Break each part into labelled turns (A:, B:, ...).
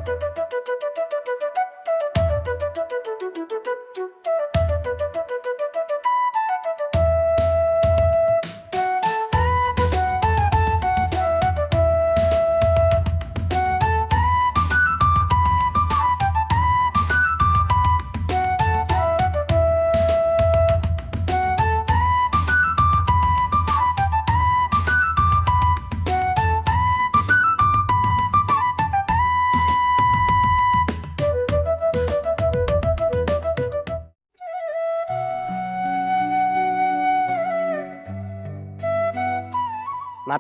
A: మా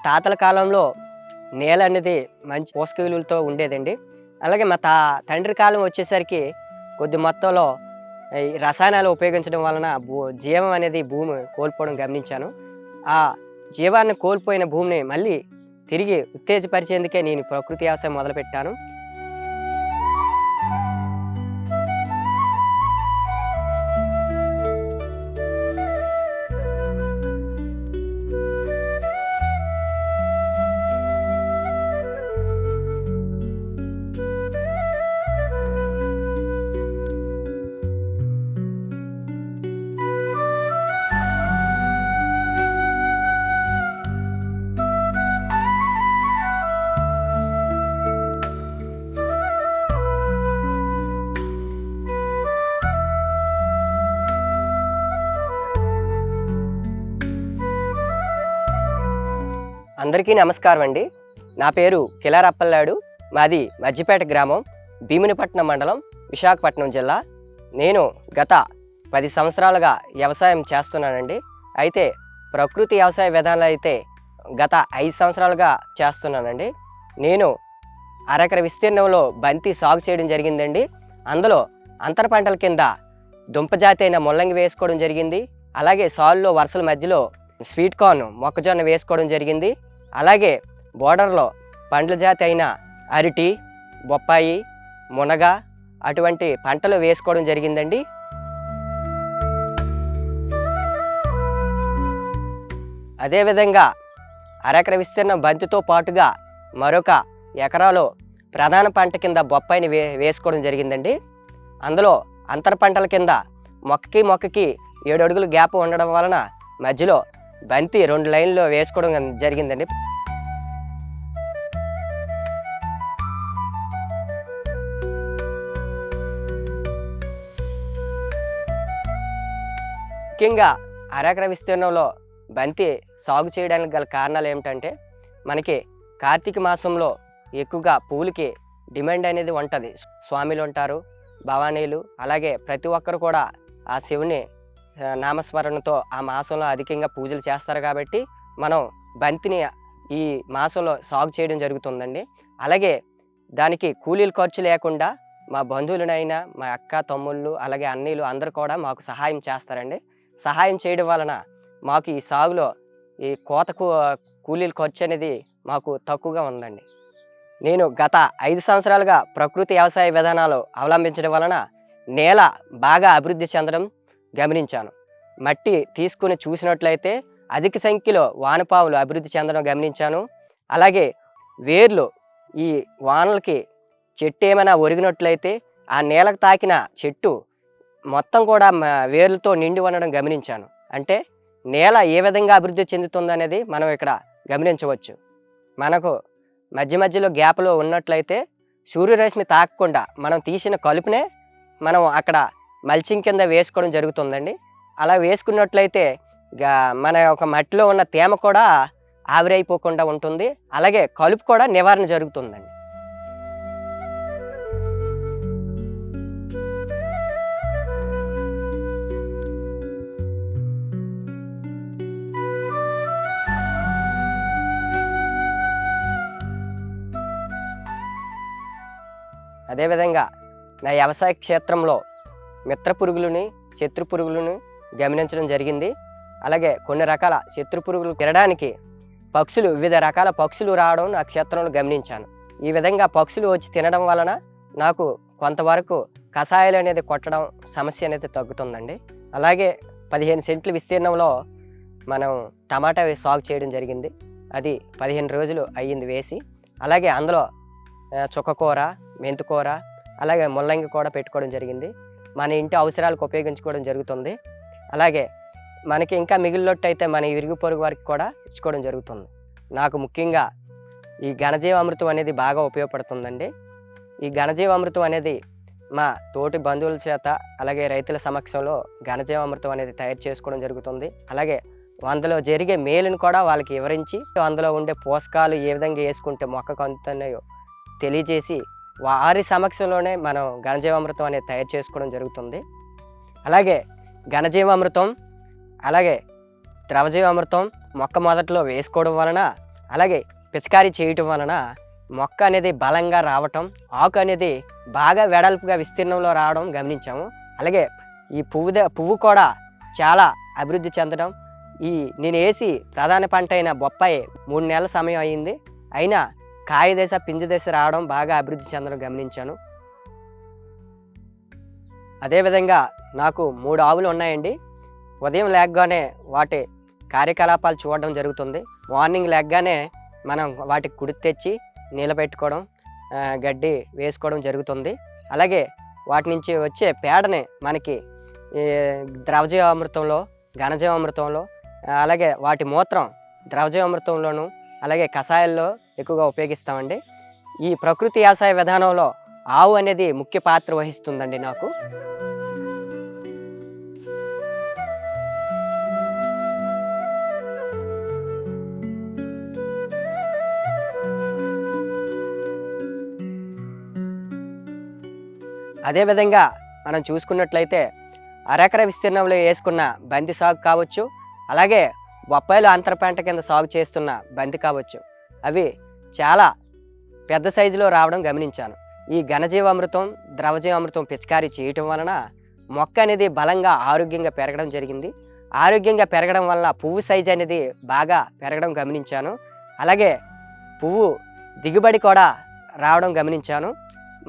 A: తాతల కాలంలో నేల అనేది మంచి పోషక విలువలతో ఉండేదండి. అలాగే మా తండ్రి కాలం వచ్చేసరికి కొద్ది మొత్తంలో ఈ రసాయనాలు ఉపయోగించడం వలన జీవం అనేది భూమి కోల్పోవడం గమనించాను. ఆ జీవాన్ని కోల్పోయిన భూమిని మళ్ళీ తిరిగి ఉత్తేజపరిచేందుకే నేను ప్రకృతి వ్యవసాయం మొదలుపెట్టాను. అందరికీ నమస్కారం అండి. నా పేరు కిలారప్పలనాయుడు. మాది మజ్జిపేట గ్రామం, భీమునిపట్నం మండలం, విశాఖపట్నం జిల్లా. నేను గత 10 సంవత్సరాలుగా వ్యవసాయం చేస్తున్నానండి. అయితే ప్రకృతి వ్యవసాయ విధానాలు అయితే గత 5 సంవత్సరాలుగా చేస్తున్నానండి. నేను అరెకర విస్తీర్ణంలో బంతి సాగు చేయడం జరిగిందండి. అందులో అంతర పంటల కింద దుంపజాతి అయిన ముల్లంగి వేసుకోవడం జరిగింది. అలాగే సాలులో వరుసల మధ్యలో స్వీట్ కార్న్ మొక్కజొన్న వేసుకోవడం జరిగింది. అలాగే బోర్డర్లో పండ్ల జాతి అయిన అరటి, బొప్పాయి, మునగ అటువంటి పంటలు వేసుకోవడం జరిగిందండి. అదేవిధంగా అరెకర విస్తీర్ణం బంతితో పాటుగా మరొక ఎకరాలో ప్రధాన పంట కింద బొప్పాయిని వేసుకోవడం జరిగిందండి. అందులో అంతర పంటల కింద మొక్కకి 7 అడుగులు గ్యాప్ ఉండడం వలన మధ్యలో బంతి 2 లైన్లో వేసుకోవడం జరిగిందండి. ముఖ్యంగా అరెకర విస్తీర్ణంలో బంతి సాగు చేయడానికి గల కారణాలు ఏమిటంటే, మనకి కార్తీక మాసంలో ఎక్కువగా పువ్వులకి డిమాండ్ అనేది ఉంటుంది. స్వామిలు ఉంటారు, భవానీలు, అలాగే ప్రతి ఒక్కరు కూడా ఆ శివుని నామస్మరణతో ఆ మాసంలో అధికంగా పూజలు చేస్తారు. కాబట్టి మనం బంతిని ఈ మాసంలో సాగు చేయడం జరుగుతుందండి. అలాగే దానికి కూలీల ఖర్చు లేకుండా మా బంధువులనైనా, మా అక్క తమ్ముళ్ళు, అలాగే అన్నీలు అందరూ కూడా మాకు సహాయం చేస్తారండి. సహాయం చేయడం వలన మాకు ఈ సాగులో ఈ కోతకు కూలీల ఖర్చు అనేది మాకు తక్కువగా ఉందండి. నేను గత 5 సంవత్సరాలుగా ప్రకృతి వ్యవసాయ విధానాలు అవలంబించడం వలన నేల బాగా అభివృద్ధి చెందడం గమనించాను. మట్టి తీసుకుని చూసినట్లయితే అధిక సంఖ్యలో వానపాములు అభివృద్ధి చెందడం గమనించాను. అలాగే వేర్లు ఈ వానలకి చెట్టు ఏమైనా ఒరిగినట్లయితే ఆ నేలకు తాకిన చెట్టు మొత్తం కూడా వేర్లతో నిండి ఉండడం గమనించాను. అంటే నేల ఏ విధంగా అభివృద్ధి చెందుతుందనేది మనం ఇక్కడ గమనించవచ్చు. మనకు మధ్య మధ్యలో గ్యాప్లో ఉన్నట్లయితే సూర్యరశ్మి తాకకుండా మనం తీసిన కలుపునే మనం అక్కడ మల్చింగ్ కింద వేసుకోవడం జరుగుతుందండి. అలా వేసుకున్నట్లయితే మన ఒక మట్టిలో ఉన్న తేమ కూడా ఆవిరైపోకుండా ఉంటుంది. అలాగే కలుపు కూడా నివారణ జరుగుతుందండి. అదేవిధంగా నా వ్యవసాయ క్షేత్రంలో మిత్ర పురుగులని, శత్రు పురుగులను గమనించడం జరిగింది. అలాగే కొన్ని రకాల శత్రు పురుగులు తినడానికి వివిధ రకాల పక్షులు రావడం నా క్షేత్రంలో గమనించాను. ఈ విధంగా పక్షులు వచ్చి తినడం వలన నాకు కొంతవరకు కషాయాలు అనేది కొట్టడం సమస్య అనేది తగ్గుతుందండి. అలాగే 15 సెంట్ల విస్తీర్ణంలో మనం టమాటా సాగు చేయడం జరిగింది. అది 15 రోజులు అయ్యింది వేసి. అలాగే అందులో చుక్కకూర, మెంతికూర, అలాగే ముల్లంగి కూడా పెట్టుకోవడం జరిగింది. మన ఇంటి అవసరాలకు ఉపయోగించుకోవడం జరుగుతుంది. అలాగే మనకి ఇంకా మిగిలినట్టయితే మన ఇరుగు పొరుగు వారికి కూడా ఇచ్చుకోవడం జరుగుతుంది. నాకు ముఖ్యంగా ఈ ఘనజీవామృతం అనేది బాగా ఉపయోగపడుతుందండి. ఈ ఘనజీవామృతం అనేది మా తోటి బంధువుల చేత అలాగే రైతుల సమక్షంలో ఘనజీవామృతం అనేది తయారు చేసుకోవడం జరుగుతుంది. అలాగే అందులో జరిగే మేలును కూడా వాళ్ళకి వివరించి అందులో ఉండే పోషకాలు ఏ విధంగా వేసుకుంటే మొక్కకు అందుతున్నాయో తెలియజేసి వారి సమక్షంలోనే మనం ఘనజీవామృతం అనేది తయారు చేసుకోవడం జరుగుతుంది. అలాగే ఘనజీవామృతం అలాగే ద్రవజీవామృతం మొక్క మొదట్లో వేసుకోవడం వలన, అలాగే పిచికారీ చేయటం వలన మొక్క అనేది బలంగా రావటం, ఆకు అనేది బాగా వెడల్పుగా విస్తీర్ణంలో రావడం గమనించాము. అలాగే ఈ పువ్వు కూడా చాలా అభివృద్ధి చెందడం. నేను వేసి ప్రధాన పంట అయిన బొప్పాయి 3 నెలల సమయం అయ్యింది, అయినా కాయ దశ పింజ దశ రావడం బాగా అభివృద్ధి చెందడం గమనించాను. అదేవిధంగా నాకు 3 ఆవులు ఉన్నాయండి. ఉదయం లేకగానే వాటి కార్యకలాపాలు చూడడం జరుగుతుంది. మార్నింగ్ లేకగానే మనం వాటికి కుడి తెచ్చి నీళ్ళ పెట్టుకోవడం, గడ్డి వేసుకోవడం జరుగుతుంది. అలాగే వాటి నుంచి వచ్చే పేడని మనకి ద్రవజీవామృతంలో, ఘనజీవామృతంలో, అలాగే వాటి మూత్రం ద్రవజీవామృతంలోను, అలాగే కషాయాల్లో ఎక్కువగా ఉపయోగిస్తామండి. ఈ ప్రకృతి వ్యవసాయ విధానంలో ఆవు అనేది ముఖ్య పాత్ర వహిస్తుందండి నాకు. అదేవిధంగా మనం చూసుకున్నట్లయితే అరెకర విస్తీర్ణంలో వేసుకున్న బంతి సాగు కావచ్చు, అలాగే బొప్పాయిలు అంతర పంట కింద సాగు చేస్తున్న బంతి కావచ్చు, అవి చాలా పెద్ద సైజులో రావడం గమనించాను. ఈ ఘనజీవామృతం, ద్రవజీవామృతం పిచికారీ చేయటం వలన మొక్క అనేది బలంగా ఆరోగ్యంగా పెరగడం జరిగింది. ఆరోగ్యంగా పెరగడం వలన పువ్వు సైజు అనేది బాగా పెరగడం గమనించాను. అలాగే పువ్వు దిగుబడి కూడా రావడం గమనించాను.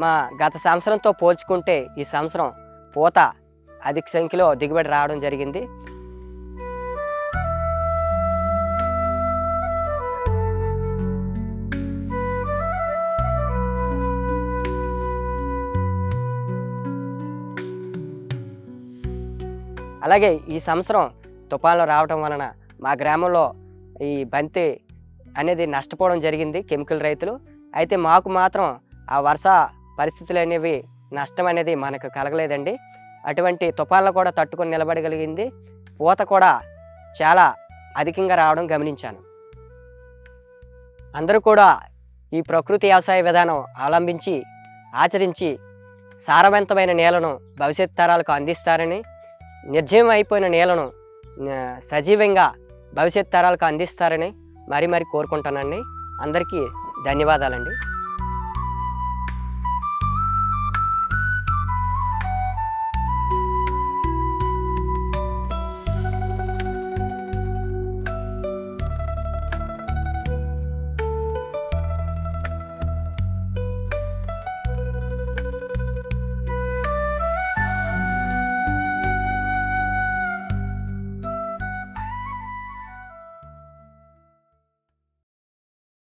A: మా గత సంవత్సరంతో పోల్చుకుంటే ఈ సంవత్సరం పూత అధిక సంఖ్యలో దిగుబడి రావడం జరిగింది. అలాగే ఈ సంవత్సరం తుఫాన్లు రావడం వలన మా గ్రామంలో ఈ బంతి అనేది నష్టపోవడం జరిగింది కెమికల్ రైతులు. అయితే మాకు మాత్రం ఆ వర్ష పరిస్థితులు అనేవి నష్టం అనేది మనకు కలగలేదండి. అటువంటి తుఫాన్లు కూడా తట్టుకొని నిలబడగలిగింది. పూత కూడా చాలా అధికంగా రావడం గమనించాను. అందరూ కూడా ఈ ప్రకృతి వ్యవసాయ విధానం అవలంబించి ఆచరించి సారవంతమైన నేలను భవిష్యత్ తరాలకు అందిస్తారని, నిర్జీవం అయిపోయిన నేలను సజీవంగా భవిష్యత్ తరాలకు అందిస్తారని మరి కోరుకుంటానండి. అందరికీ ధన్యవాదాలండి.